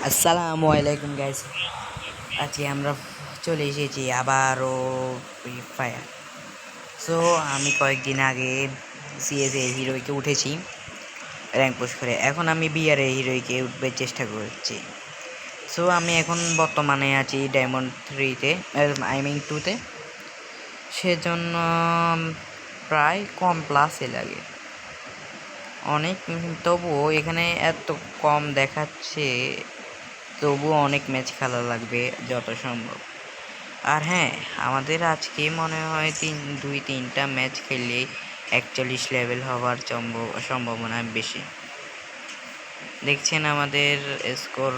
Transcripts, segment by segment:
আসসালামু আলাইকুম গাইস। আজকে আমরা চলে এসেছি আবারও ফ্রি ফায়ার। সো আমি কয়েকদিন আগে সিএসএ হিরোইকে উঠেছি র্যাঙ্ক পুশ করে। এখন আমি বিআরে হিরোইকে উঠবে চেষ্টা করছি। সো আমি এখন বর্তমানে আছি ডায়মন্ড 3-তে, আই মিন 2-তে। সেজন্য প্রায় কম প্লাসে লাগে অনেক, তবুও এখানে এত কম দেখাচ্ছে, তবুও অনেক ম্যাচ খেলা লাগবে যত সম্ভব। আর হ্যাঁ, আমাদের আজকে মনে হয় 2-3টা ম্যাচ খেললেই 41 লেভেল হওয়ার সম্ভাবনা বেশি। দেখছেন আমাদের স্কোর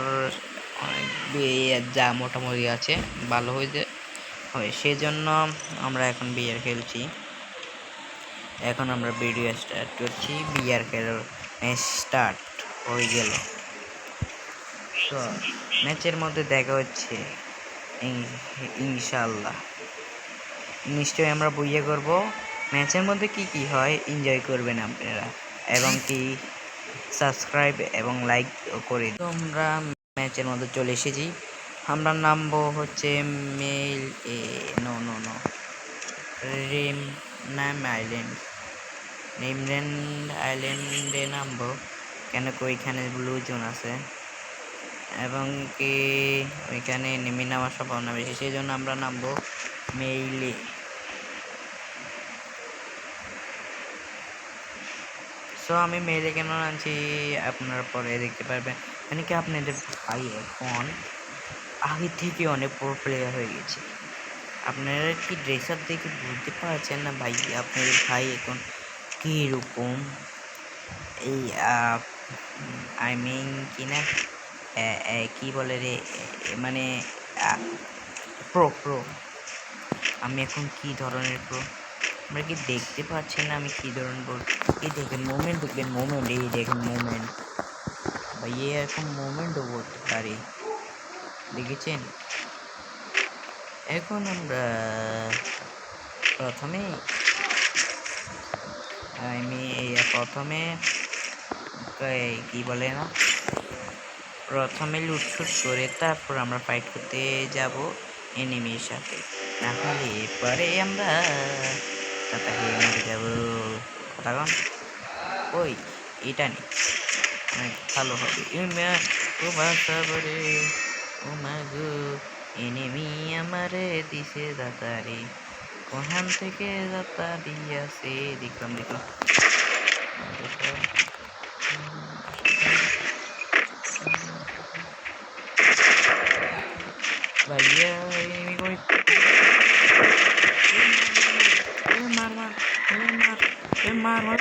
যা মোটামুটি আছে, ভালো হয়ে হয়, সেজন্য আমরা এখন বিআর খেলছি। এখন আমরা ভিডিও স্টার্ট করছি। বিআর খেলার ম্যাচ স্টার্ট হয়ে গেল। সো ম্যাচের মধ্যে দেখা হচ্ছে ইনশাল্লাহ। নিশ্চয়ই আমরা বইয়ে করব। ম্যাচের মধ্যে কি হয় এনজয় করবেন আপনারা, এবং কি সাবস্ক্রাইব এবং লাইক করে। তো আমরা ম্যাচের মধ্যে চলে এসেছি। আমরা নামবো হচ্ছে মেল এ নো নো নো রেম নাম আইল্যান্ড, রিমল্যান্ড আইল্যান্ডে নামবো, কেন কি ওইখানে ব্লু জোন আছে এবং কি ওইখানে নেমে নেওয়ার সম্ভাবনা বেশি, সেই জন্য আমরা নামবো মেইলে। সো আমি মেইলে কেন আনছি আপনারা পরে দেখতে পারবেন। মানে কি আপনাদের ভাই এখন আগে থেকে অনেক প্রো প্লেয়ার হয়ে গেছে। আপনারা কি ড্রেস আপ দেখে বুঝতে পারছেন না ভাই আপনাদের ভাই এখন কীরকম? এই আই মিন কি না, কি বলে রে, মানে প্রো আমি এখন কি ধরনের প্রো আমরা কি দেখতে পাচ্ছেন না আমি কি ধরনের প্রো? এই দেখেন মুভমেন্ট, দেখবেন মুভমেন্ট, এই দেখেন মুভমেন্ট ভাই, এরকম মুভমেন্টও করতে পারি, দেখেছেন? এখন আমরা প্রথমে কি বলে না, প্রথমে লুটশুট করে তারপর আমরা ফাইট করতে যাব এনিমির সাথে, না হলে পরে আমরা তাকে মরে যাব। কথা কন ওই এটা নেই, অনেক ভালো হবে। ও বাসাবরে ও মাগো, এনিমি আমারে দিছে দাতারে, কোহান থেকে দাতা দিয়াছে, দেখলাম ভাইয়া এনিমি কই, মার মার মার মার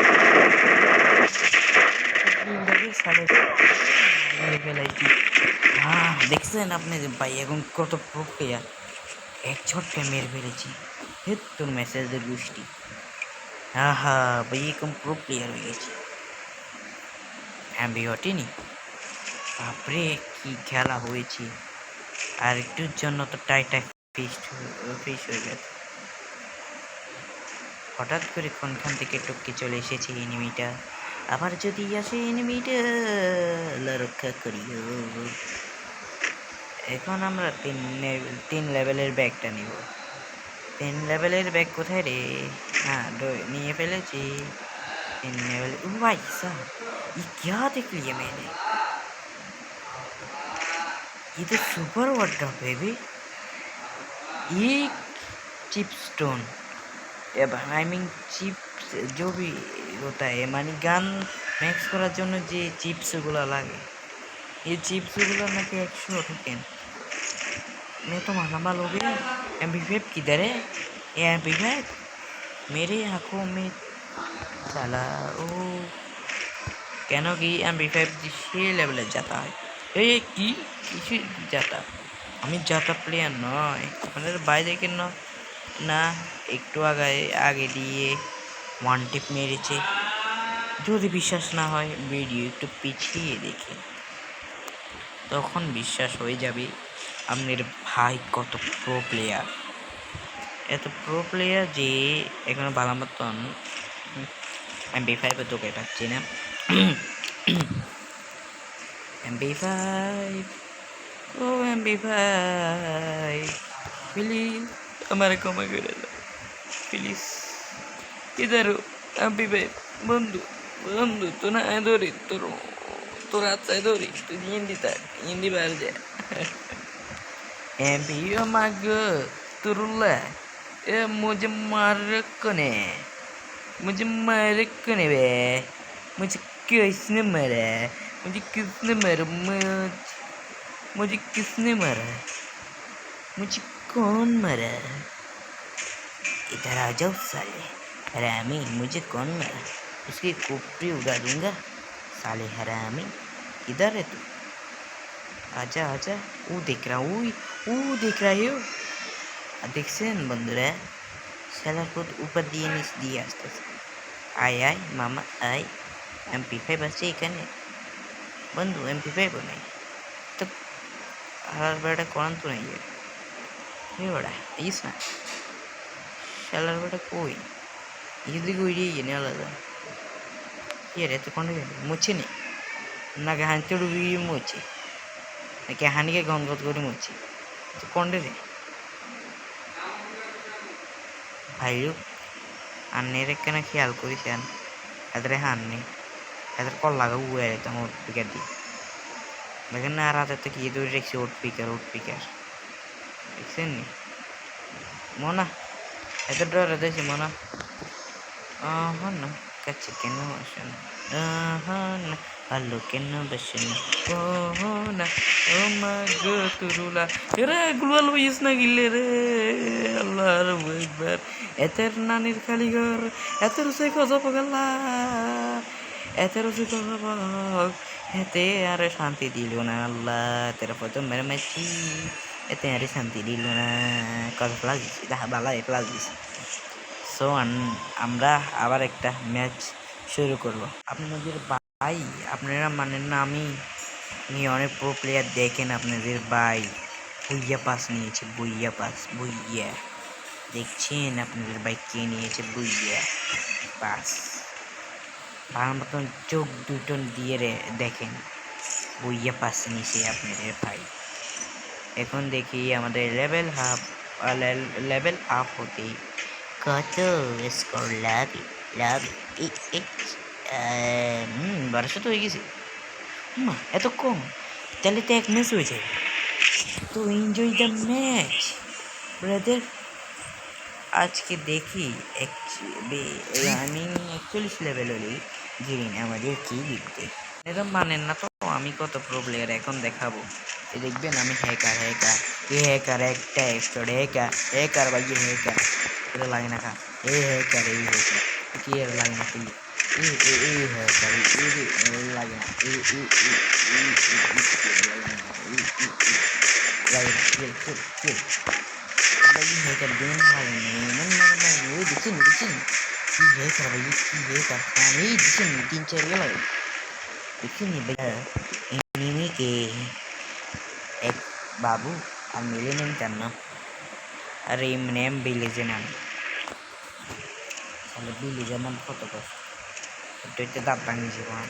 দেখছেন আপনি ভাই এখন কত প্রো প্লেয়ার, এক ঝটকে মেরে ফেলেছি। তোর মেসেজের গোষ্ঠী, আহা ভাই এখন প্রো প্লেয়ার হয়ে গেছে। হ্যাঁ ঘটেনি, বাপরে কি খেলা হয়েছে। আর একটুর জন্য তো টাইটা ফিস হয়ে গেছে। হঠাৎ করে কোনখান থেকে টপকে চলে এসেছে এনিমিটা, আবার যদি আসে এনিমিটা রক্ষা করিও। এখন আমরা 3 লেভেলের ব্যাগটা নিব। 3 লেভেলের ব্যাগ কোথায় রে? হ্যাঁ নিয়ে ফেলেছি 3 लेवल। भाई साहब ये क्या देख लिया मैंने, ये तो सुपर वर्ड बेबी, ये chip stone, I mean chips जो भी होता है, मानी गान मैक्स করার জন্য যে চিপসগুলো লাগে, এই চিপসগুলো নাকি 100 টোকেন। मैं तो माना लोगे MP5 किधर है? ये MP5 मेरे आंखों में साला ओ, কেন কি MP5 সে লেভেলে যাতা হয়, এই কি কিছু যাতা, আমি যাতা প্লেয়ার নয় আপনাদের বাইরে কেন না। একটু আগে দিয়ে ওয়ান টিপ মেরেছে। যদি বিশ্বাস না হয় ভিডিও একটু পিছিয়ে দেখে, তখন বিশ্বাস হয়ে যাবে আপনার ভাই কত প্রো প্লেয়ার। এত প্রো প্লেয়ার যে এখনো ভালো মতন MP5 তোকে পাচ্ছি না। MP5 ও এমবি ভাই প্লিজ আমার ক্ষমা করে দাও প্লিজ इधर अभी भाई बंधु बंधु तू ना धोरी তোর হাত চাই ধরি তুই হিন্দি থাক হিন্দি বাইরে যা এমবি ও মাগ तुरुल्ला ए मुझे मार कने बे मुझे किसने मारा मुझे किसने मारा मुझे कौन मारा इधर आ जाओ साले हरामी मुझे कौन मारा उसकी खोपड़ी उड़ा दूंगा साले हरामी इधर है तू आजा आजा वो देख रहा वो देख रहा है দেখছেন বন্ধুরা শালার পুত উপর দিয়ে নিচ দিয়ে আসতেছে আয় আয় মামা আয় MP5 আছে এখানে বন্ধু MP5 নাই তো আর বেটা কোন তো নাই ये बड़ा इस ना शालार बेटा कोई यदि कोई ये नहीं आला ये रे तो कौन है मुझे नहीं ना के हानि तो भी मुझे ना के हानि के गंगोत करी मुझे तो कौन रे भाइयों अन्य रे कना ख्याल करी सेन अदरे हानि अदर कॉल लगा हुआ है तो मोट पिकर दी लेकिन ना रात तक ये दो रिक्शे उठ पिकर দেখছেন মনা এত ডর দেশে মনা না কাছে কেন আসেন না ভালো কেন বসেন না ও মা গো তুরুলা এরা গ্লোবাল হইস না গিলে রে আল্লাহর একবার এতের নানির খালি ঘর এতের সে কত পাগলা এতের সে কত এতে আর শান্তি দিল না আল্লাহ তেরা পর্যন্ত মেরে মাছি এতে আরে শান্তি দিল না কত প্লাস দিছি দেখা বালা প্লাস দিছি সো আমরা আবার একটা ম্যাচ শুরু করব আপনাদের ভাই আপনারা মানেন না আমি অনেক প্রো প্লেয়ার দেখেন আপনাদের ভাই বুইয়া পাস নিয়েছে বুইয়া দেখছেন আপনাদের ভাই কে নিয়েছে বুইয়া পাস ভালো মতন চোখ দুটো দিয়ে দেখেন বুইয়া পাস নিয়েছে আপনাদের ভাই এখন দেখি আমাদের লেভেল আপ হতে কত স্কোর লাভ 1200 তো হয়ে গেছে এত কম তাহলে তো এক ম্যাচ হয়ে যায় তো এনজয় দ্য ম্যাচ ব্রাদার আজকে দেখি আমি 41 লেভেল হলেই জানি না আমাদের কি লিখতে এরকম মানেন না তো আমি কত প্রো প্লেয়ার এখন দেখাবো দেখবেন আমি হ্যাকার একটা হ্যাকার ভাই হ্যাকার এটা লাগে না খা হ্যাকার কি এর লাগে না তুই হ্যাকার লাগে না হ্যাকার দিন লাগে না দেখছেন কি হ্যাকার ভাই কি হ্যাকার আমি দেখছেন 3-4 গেল দেখছেন एनिमी के एक बाबू और मिले नहीं करना अरे नेम विलेजर नाम चलो विलेजर नाम কত কষ্ট এটা দাঁত ভাঙিয়েছে কোন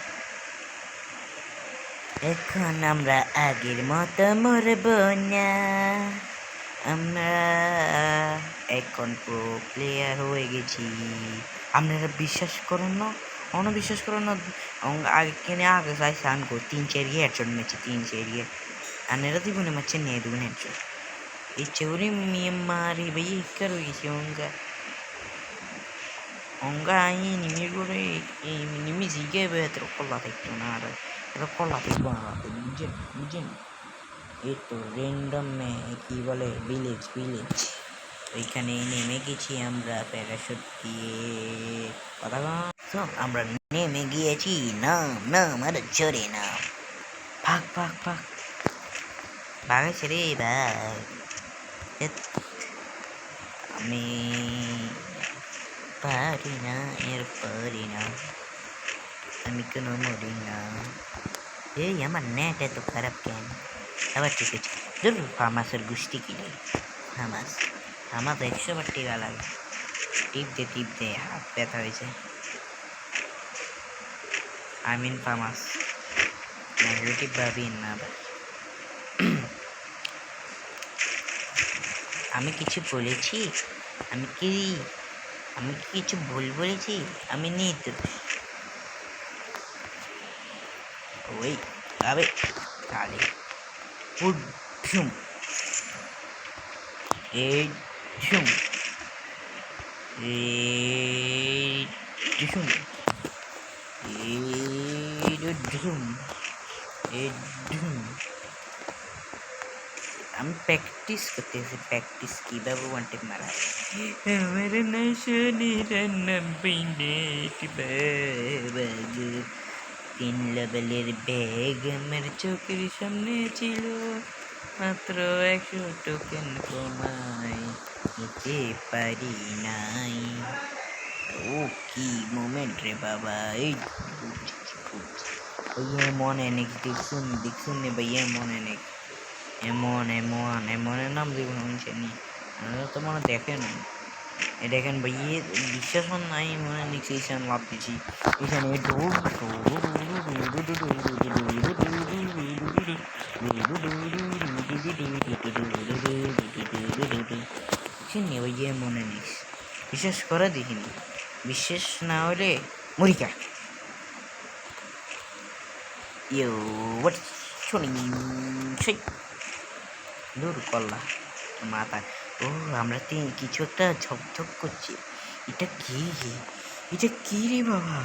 এখন আমরা আগের মতো মরব না আমরা এখন প্রো প্লেয়ার হয়ে গেছি আপনারা বিশ্বাস করেন না অনবিশ্বাস করো না আগে কিনে আগে চাই সান কো 3-4 হেডশট মেছে 3-4 আনেরা দিবনে মাছে নিয়ে দিবনে হেডশট এই চৌরি মিয়ে মারি ভাই কর গেছি অঙ্গা আই নিমি করে এই নিমি জিগে বেতর কলা থাকতো না আর এটা কলা থাকতো না বুঝেন এই তো র্যান্ডম মে কি বলে ভিলেজ ওইখানে নেমে গেছি আমরা প্যারাশুট দিয়ে কথা আমরা নেমে গিয়েছি না আমার জোরে না ভাগ ভাগাইছে রে ভাই আমি পারি না আমি কোনো মরি না এই আমার নেট এত খারাপ কেন আবার ঠিক আছে ধরুন ফার্মাসের গুষ্টি কিনে ফার্মাস 100 বার টিকা লাগে টিপ দে হাত ব্যথা হয়েছে ফার্মাস নেগেটিভ ভাবি না আমি কিছু বলেছি? আমি কি আমি কি কিছু ভুল বলেছি? আমি নির্দোষ। ওই আবে তালে ঝুম এই ঝুম এই ঝুম এই ঝুম এই ঝুম। আমি প্র্যাকটিস করতেছি, প্র্যাকটিস কীভাবে ওয়ান টেপ মারা আমার তিন লেভেলের ব্যাগ আমার চোখের সামনে ছিল, মাত্র 100 টোকেন কমাই নিতে পারি নাই। ও কি মোমেন্ট রে বাবা! এই ভাইয়া এমন এনেক দেখছুন নে ভাইয়া এমন এনেক এমনের নাম দেখুন শুনি আপনারা তো মনে দেখেন। এ দেখেন ভাইয়া বিশ্বাস নাই মনে নিচ্ছি ঈশান লাভ দিচ্ছি এখানে ভাইয়া মনে নিস বিশ্বাস করে দেখিনি। বিশ্বাস না হলে মরিকা ইউ হোয়াট শুনি সেই দূর কল্লা মাথা। ও আমরা কিছু একটা ঝকঝক করছি। এটা কি এটা কি রে বাবা!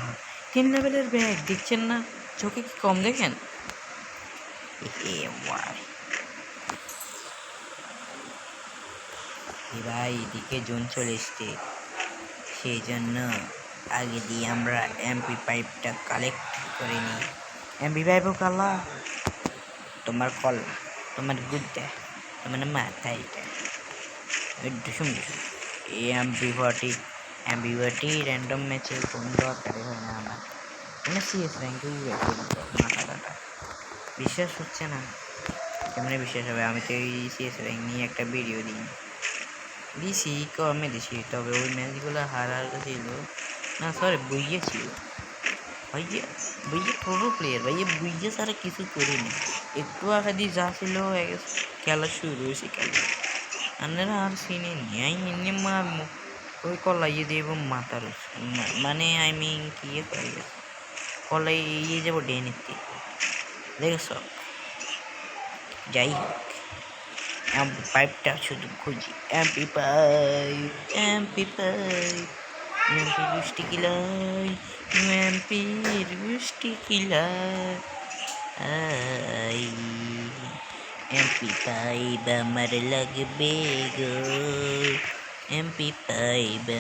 3 লেভেলের ব্যাগ দেখছেন না? চোখে কি কম দেখেন? ভাই এদিকে জোন চলে এসছে, সেই জন্য আগে দিয়ে আমরা MP5টা কালেক্ট করে নিই। MP5 কালা তোমার কল্লা, তোমার গুদ্দা, তোমার মাথায় ঢুসুম ঢুসুম। এই MP40 র্যান্ডম ম্যাচে কোনো দরকারই হয় না আমার। মানে CS র্যাঙ্কেই মাথা কাটা। বিশ্বাস হচ্ছে না? কেমনে বিশ্বাস হবে? আমি তো এই CS র্যাঙ্ক নিয়ে একটা ভিডিও দিছি কমে দিছি, তবে ওই ম্যাচগুলো হারার ছিল না, সরি বইয়ে ছিল ভাইয়া। বইয়ে প্রো প্লেয়ার ভাইয়া, বইয়ে ছাড়া কিছু করিনি। একটু আগে দিয়ে যা ছিল খেলা শুরু হয়েছে খেলা আপনারা আর চিনি নিয়ে এমনি ওই কলাই দেব মাথার মানে আই মিন কি করে কলাই ইয়ে যাবো ডেনিতে দেখছ। যাই হোক MP5টা শুধু খুঁজি। MP5 গুষ্টি কিলাই, এমপির গুষ্টি কিলাই। MP5 আমার লাগবে গো, MP5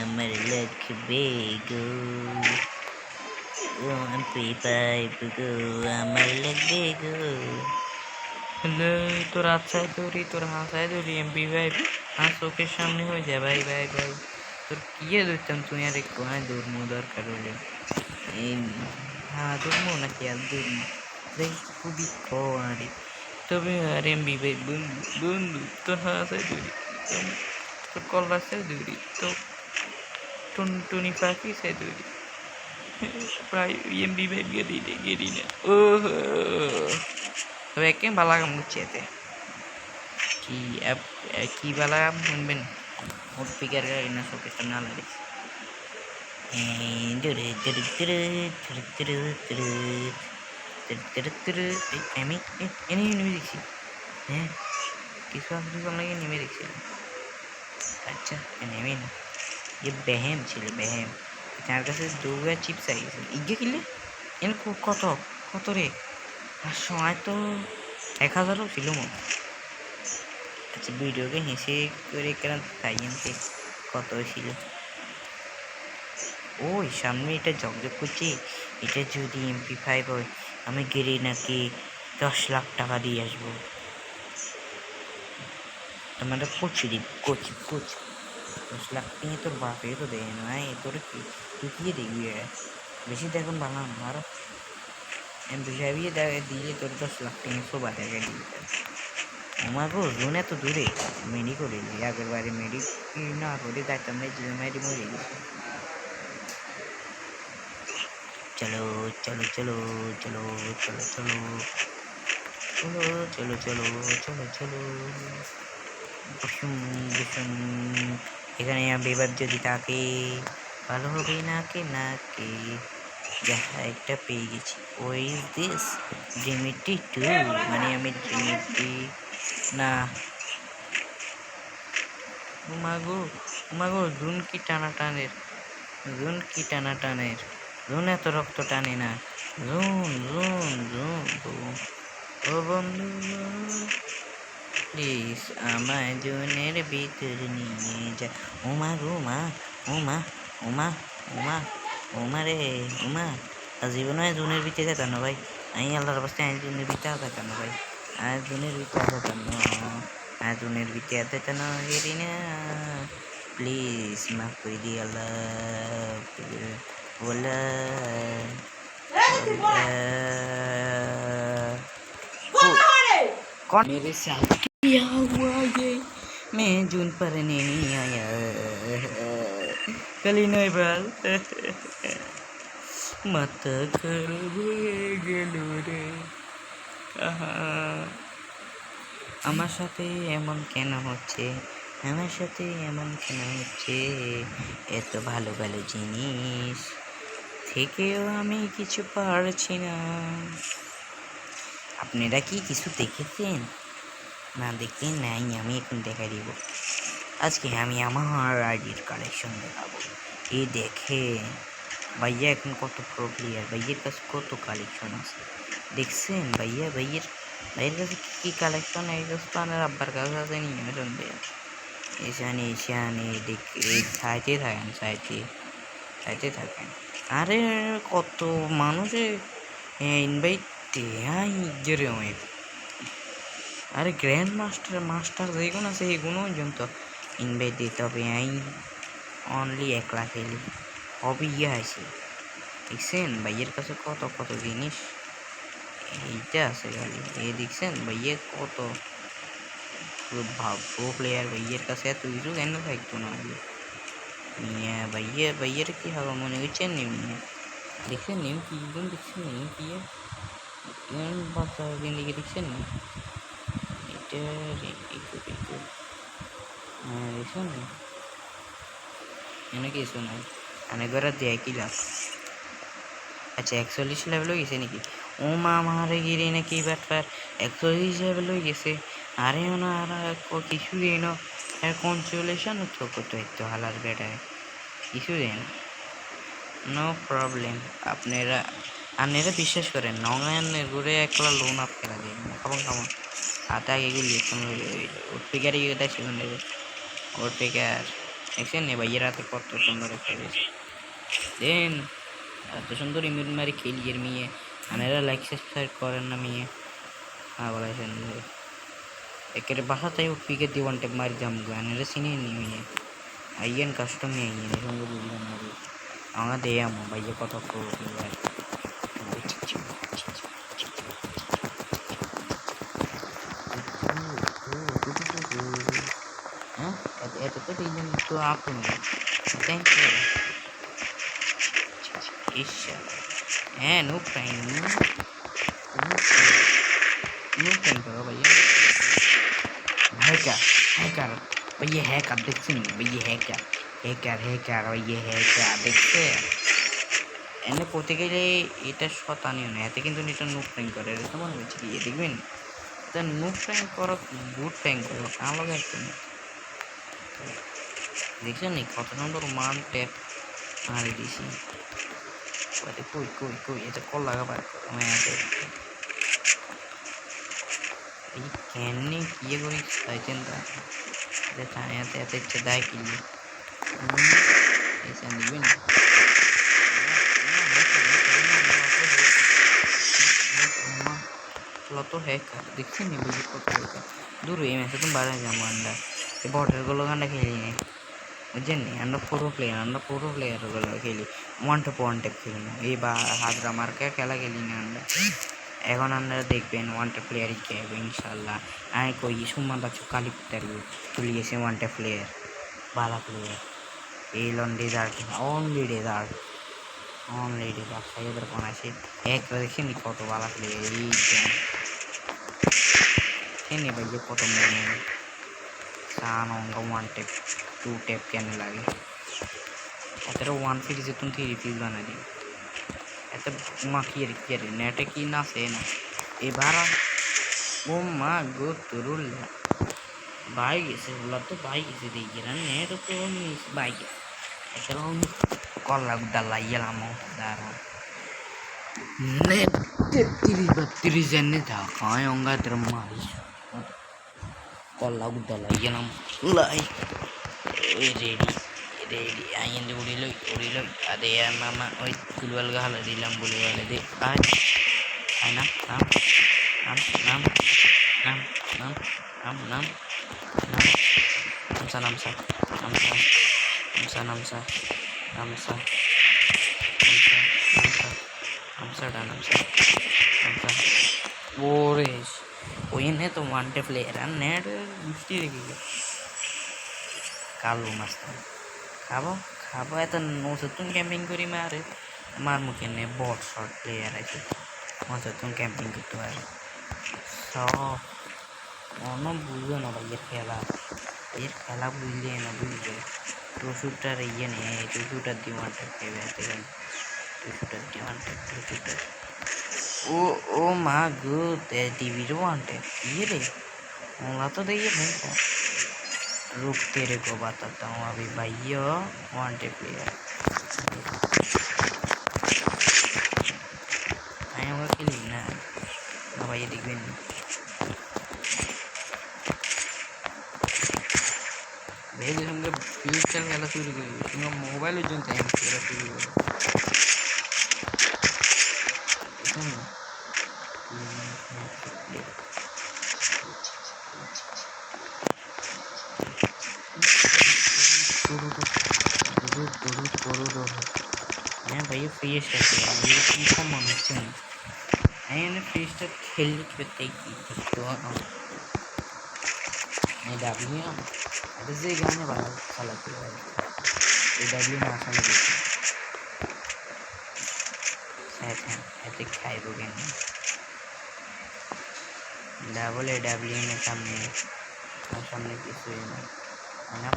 আমার লাগবে গো, MP5 গো আমার লাগবে গো। তোর আচ্ছায় ধরি, তোর হাসায় ধরি MP5 আর চোখের সামনে হয়ে যায়। ভাই তোর কি ধরতাম তুই আর একটু ধর্ম দরকার হলে এই ধর্ম নাকি আর ধর্ম খুবই কম। তবে আর MP5 বন্ধু তোর হাসায় ধরি, তোর কল্লা চাই ধরি, তো টুনটুনি পাখি চাই ধরি, প্রায় MP5 গেরি না। ও তবে একে বালাগাম গুছিয়েতে কি বালাগাম শুনবেন? ওর পিকার না চোখের সামনে আলা দেখছি। আমি এনে নেমে দেখছি, হ্যাঁ কিছু আসলে লাগে নেমে দেখছিলাম। আচ্ছা নেমে না, যে ব্যাহেম ছিল ব্যাহেম, তার কাছে 2 চিপস আই গেছে ইগে কিনলে এর কত কত রে? আর সময় তো 1000ও ছিল মনে। আচ্ছা ভিডিওকে হেসে করে কেন তাই জানতে কত ছিল। ওই সামনে এটা ঝকঝক করছে, এটা যদি MP5 হয় আমি গেলে নাকি 10 লাখ টাকা দিয়ে আসবো। তোমাদের কোচি 10 লাখ নিয়ে তোর বাপে তো দেয় না, তোর কি তুই কি দেখবি? বেশি দেখুন ভালো না আরো MP5 দিয়ে তোর 10 লাখ টাকা শোভা দেখে দিয়ে আমার জোন এত দূরে মেডি করে দিই। আগের বারে মেডি না করে যাইতাম না, যে মেডি মরে গেছে। চলো চলো চলো চলো চলো চলো চলো চলো চলো চলো চলো বসুম বসুম। এখানে এবার যদি তাকে ভালো হবে নাকে নাকে। দেখা একটা পেয়ে গেছি। ও ইজ দিস ড্রিমিটি টু, মানে আমি ড্রিমিটি না। উমাগো উমাগো, জুন কি টানা টানের, জুন কি টানা টানের, জুন এত রক্ত টানে না। জুন জুন জুন জুন। ও বন্ধু প্লিজ আমায় জুনের ভিতর নিয়ে যা। উমা গো মা, উমা উমা উমা উমা রে উমা। জীবনে জুনের ভিতরে যেতাম না ভাই, আমি আল্লাহর অবস্থায় আমি জুনের ভিতরে যেতাম না ভাই, আর জুনের ভিতরে যেতাম না, আর জুনের ভিতরে যেতাম না গেরি না। প্লিজ মাফ করে দিই আল্লাহ, বলা कौन मेरे साथ क्या हुआ ये, मैं जून पर नहीं आया कली नहीं बाल মাথা খারাপ হয়ে গেল রে। আমার সাথে এমন কেন হচ্ছে, আমার সাথে এমন কেন হচ্ছে, এত ভালো ভালো জিনিস থেকেও আমি কিছু পারছি না। আপনারা কি কিছু দেখেছেন? না দেখতে নাই, আমি এখন দেখা দিব। আজকে আমি আমার আইডির কালেকশন দেখাবো। এই দেখে ভাইয়া এখন কত প্রো প্লেয়ার, ভাইয়ের কাছে কত কালেকশন আছে দেখছেন? ভাইয়ের কাছে কী কালেকশন, এই কাছে তো আমার আব্বার কাছে আছে। নিয়ে শুনবে এসানে এসানে সাইটে থাকেন, সাইটে থাকেন। আরে কত মানুষে ইনভাইট দেয় অনেক। আরে গ্র্যান্ড মাস্টার যেগুলো আছে এগুলো পর্যন্ত ইনভাইট দিতে হবে। আমি অনলি একলা খেলি হবি আছে। দেখছেন ভাইয়ের কাছে কত কত জিনিস, এইটা আছে খালি। এই দেখছেন ভাইয়ের কত প্রো প্লেয়ার, ভাইয়ের কাছে এত কিছু কেন থাকতো না। ভাইয়ের কি হবে মনে করছেন নিয়ে দেখছেন নিম কি দেখছেন নিম কি বাচ্চা দিকে দেখছেন না এটা দেখছেন না এনে কিছু নাই অনেক করে দেয় কি লাভ। আচ্ছা 41 লেভেল হয়ে গেছে নাকি? ও মা মারে গিয়ে নাকি ব্যাপার 41 লেভেল হয়ে গেছে। আরে না আর কিছু দিন এর কনসোলেশন তো কত একটু হালার বেটায় কিছু দিন নো প্রবলেম। আপনারা বিশ্বাস করেন নগানের ঘুরে একলা লোন আপ খেলা দিন খাবো হাতে আগে এগুলি ওর ফিগার ইয়েটা ছিল নেবে ওর ফিগার দেখছেন নে ভাইয়ের হাতে কত সুন্দর খেলে দেন এত সুন্দর ইমিউন মারি খেলিয়ে মেয়ে আনেরা লাইক সাবস্ক্রাইব করেন না মেয়ে। হ্যাঁ বলেছেন একের বাসাতেই পিকে দিয়ে ওয়ান টেপ মারি দাম আনেরা চিনি নি মেয়ে আইয়েন কাস্টম নিয়ে আইয়েন এই সঙ্গে বুঝলাম না আমরা দেয় আমো ভাইয়া কত প্লেয়ার। হ্যাঁ এত তো তিনজন তো আপন থ্যাংক ইউ ঈশ্বর। হ্যাঁ নো প্রাইম करो भैया। हैकर भैया हैकर देखते नहीं भैया हैकर भैया हैकर দেখছে এনে করতে গেলে এটা শতানিও না এতে কিন্তু এটা নো প্র্যাঙ্ক করে এটা মনে হচ্ছে কি দেখবেন এটা নো প্র্যাঙ্ক করো গুড প্র্যাঙ্ক করো আলাদা একদম দেখছেন নি কত নম্বর মান ট্যাপ মারি দিছি কই এটা কল লাগাবার কেনে কিয়ে করি চাইছেন তা এতে এত ইচ্ছে দেয় কিনলে এসে নিবেন লত হ্যাকার দেখছেন নি বুঝি কত দূর এই ম্যাচে তো বাড়া যাবো আমরা এই বটেরগুলো গানটা খেলি নি বুঝছেন নি আমরা পুরো প্লেয়ারগুলো খেলি ওয়ান টেপ খেলি না এই বা হাজরা মার্কে খেলা খেলি না আমরা। এখন আপনারা দেখবেন ওয়ানটা প্লেয়ারই খেলবে ইনশাল্লাহ। আমি কই সুমান বাচ্চু কালিপুতার চলে গেছে ওয়ানটা প্লেয়ার ভালো প্লেয়ার এই ডেজার্ট অনলি ডেজার্ট সাইদের কোন আছে একটা দেখেনি কত ভালো প্লেয়ার এই খেলে ভাই কত মনে सान होगा 1 टैप 2 टैप कहने लगे तेरा 1 सीरीज तुम 3 सीरीज बना दी ऐसे माखी नेट की ना से ना ए बारा ओ माँ गो तुरुल बाइक से बोला तो बाइक से देखिए ना नेट तो मिस बाइक ऐसा कॉल लग डाला ये लामो दारा नेट 33 जने था कहाँ होगा तेरा मारी कॉल लग डाला ये लामो लाई ready ayan uri lo ada ya mama oi kulwal ga hala dilam boleh wala de ay nam nam nam nam nam nam nam nam nam nam sa nam sa nam sa nam sa nam sa nam sa nam sa nam sa nam sa nam sa nam sa boris oh ini tuh one player net mesti deh kalu mas খাবো খাবো এত নতুন camping করি মারে আমার মুখে নে বট shot player আছে নতুন ক্যাম্পিং করতে পারে সব অন্য বুঝবে না ভাই এর খেলা বুঝলে না বুঝবে টুসুটার ইয়ে নেই টুসুটার ডিমান্ড পেবে টুসুটার ডিমান্ড টুসুটার ও ও মা গো টিভির ওয়ান্টে ইয়ে রে ওরা তো দেখিয়ে ফেলবো रुक तेरे को बताता हूँ अभी भाइयों 1 टैप प्लेयर आया होगा कि नहीं ना भाई ये दिख नहीं भेज होंगे फ्यूचर वाला शुरू करेंगे तुम्हारा मोबाइल जो टाइम तेरा शुरू करो भाई फ्री स्टाइल ये इनको मनुष्य नहीं फ्री स्टाइल खेलने की बताएगी तो नहीं डब्ल्यू अरे से गाने वाला साला तो ये डब्ल्यू में आसान है शायद है ऐसे खाए बोगे नहीं डबल ए डब्ल्यू में सामने किसी में ना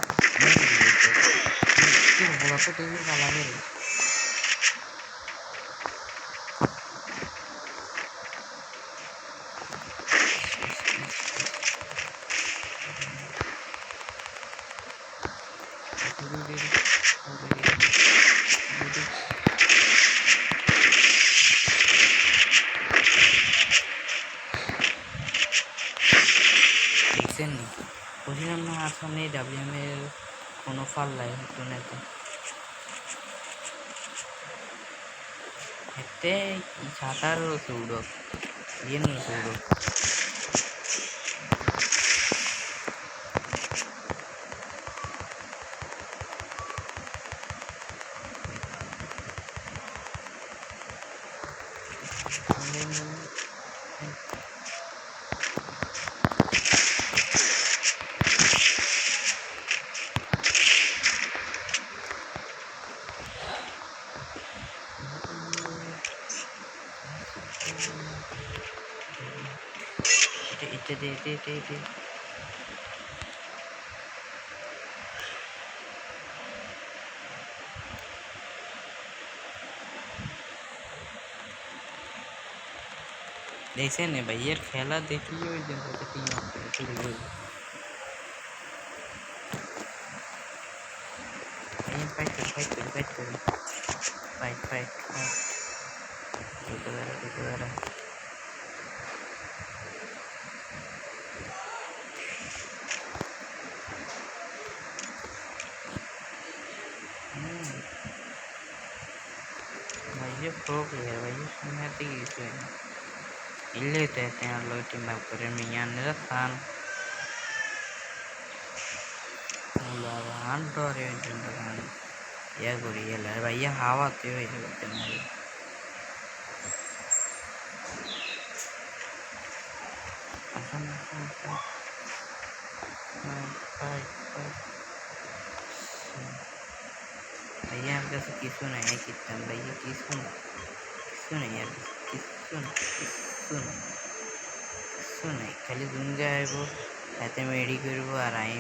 नहीं बोला तो टीवी वाला है सामने डब्ल्यू में कोनो फल लाई तो नहीं तो इतने छाता रो सूडो ये न सूडो दे ऐसे नहीं भाई यार खेला देखिए टीम फाइट भाई प्रो प्लेयर भाई मैं तो इल्ले कहते हैं लोग टीम में पर मियां ने खान मुलावान तो रे जिंदगान या गोरी ये ले भाई ये हवा तो ये करते हैं भैया हम कैसे किसको नहीं है कितना भैया किसको नहीं यार किसको नहीं खाली दूंगा है वो এতে আমি রেডি করবো আর আমি